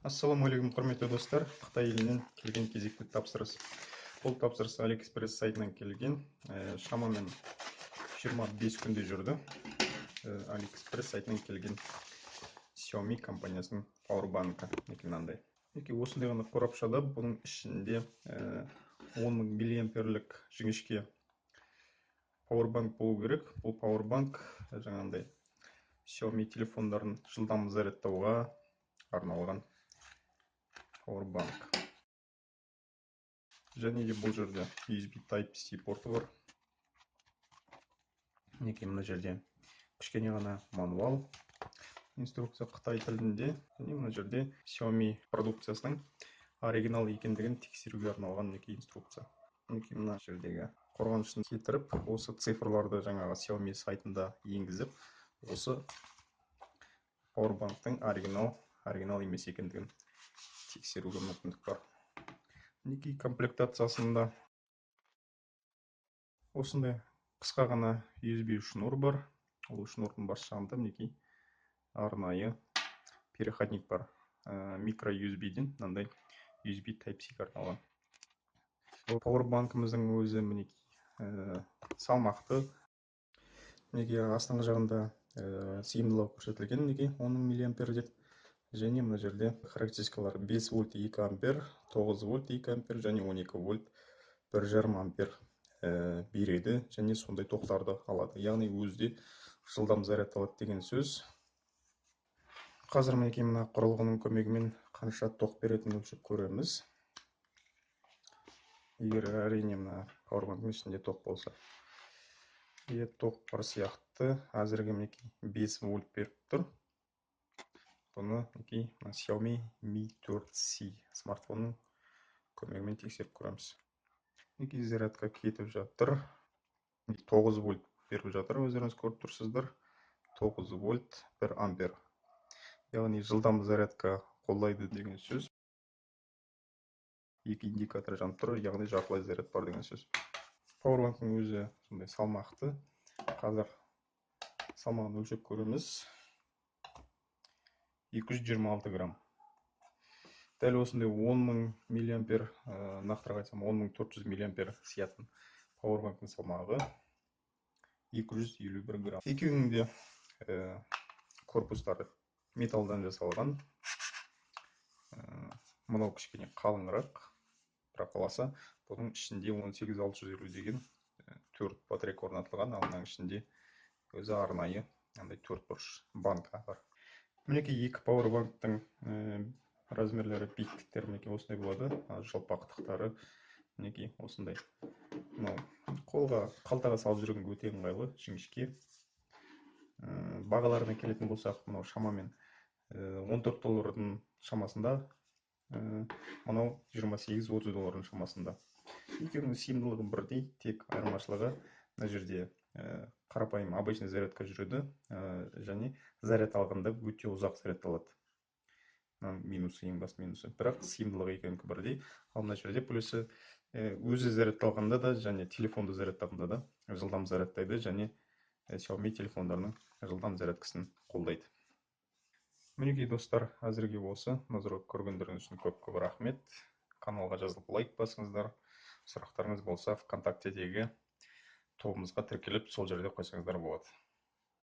Ассалаумағалейкум, құрметті достар. Қытай елінен келген кезекті тапсырыс. Бұл тапсырыс AliExpress сайтынан келген. Шамамен 25 күнде жүрді. AliExpress сайтынан келген Xiaomi компаниясының Powerbank'ы. Мынандай. Осындай ғана қорапшада, бұның ішінде 10 000 миллиамперлік жіңішке Powerbank болу керек. Бұл Powerbank жаңағындай Xiaomi телефондарын жылдам зарядтауға арналған Powerbank. Және де бұл жерде USB Type-C порты бар. Мына жерде кішкене ғана мануал, инструкция Қытай тілінде. Және мына жерде Xiaomi продукциясының оригинал екендігін тексеруге арналған инструкция. Мына жердегі қорғанышын кетіріп, осы цифрларды жаңағы Xiaomi сайтында енгізіп, осы Powerbank-тың оригинал емес екендігін тексеруге мүмкіндік бар. Комплектациясында осындай қысқа ғана USB шнур бар. Ол шнурдың бас жағында арнайы переходник бар. Микро USB-ден мынандай USB Type-C-ге арналған. Powerbank-ымыздың өзі салмақты. Астыңғы жағында сыйымдылығы көрсетілген 10 000 миллиампер деп. Және мына жерде характеристикалар 5 вольт 2 ампер, 9 вольт 2 ампер және 12 вольт 1,5 ампер береді. Және сондай тоқтарды алады. Яғни өзде жылдам зарядталады деген сөз. Қазір мына құрылғының көмегімен қанша тоқ беретінін өлшеп көреміз. Егер әрине Powerbank-ның ішінде тоқ болса. Тоқ бар сияқты. Әзірге 5 вольт беріп тұр. Бұны Xiaomi Mi 4C смартфонның көмегімен тексеріп көреміз. Зарядка кетіп жатыр. 9 вольт беріп жатыр, өздеріңіз көріп тұрсыздар. 9 вольт 1 ампер. Яғни жылдам зарядка қолдайды деген сөз. Екі индикатор жанып тұр, яғни жартылай заряд бар деген сөз. Powerbank-ның өзі сондай салмақты. Қазір салмағын өлшеп көреміз. 226 грамм. Дәл осындай 10 000 миллиампер, нақтырақ айтсам 10 400 миллиампер сиятын Powerbank-ның салмағы 251 грамм. Екеуінің де корпустары металдан жасалған. Мынау кішкене қалыңырақ. Бірақ қаласа, бұның ішінде 18650 деген 4 батарейка орнатылған, ал мынаның ішінде өзі арнайы 4 бұрыш банка бар. Екі Powerbank-тың размерлері, биіктіктері осындай болады. Жалпақтықтары осындай. Қолға, қалтаға салып жүргенге өте ыңғайлы, жіңішке. Бағаларына келетін болсақ, шамамен $14 шамасында. Мынау 28-30 доллардың шамасында. Екеуінің сыйымдылығы бірдей, тек айырмашылығы мына жерде қарапайым обычный зарядка жүреді, және заряд алғанда өте ұзақ зарядталады. Минусы, ең басты минусы. Бірақ сыйымдылығы екеуінікі бірдей. Ал мына жерде плюсы өзі зарядталғанда да, және телефонды зарядтағанда да жылдам зарядтайды, және Xiaomi телефондарының жылдам зарядкасын қолдайды. Достар, әзірге осы. Назар көргендеріңіз үшін көп рахмет. Каналға жазылып лайк басыңыздар. Сұрақтарыңыз болса, ВКонтактедегі тобымызға тіркеліп, сол жерде қойсаңыздар болады.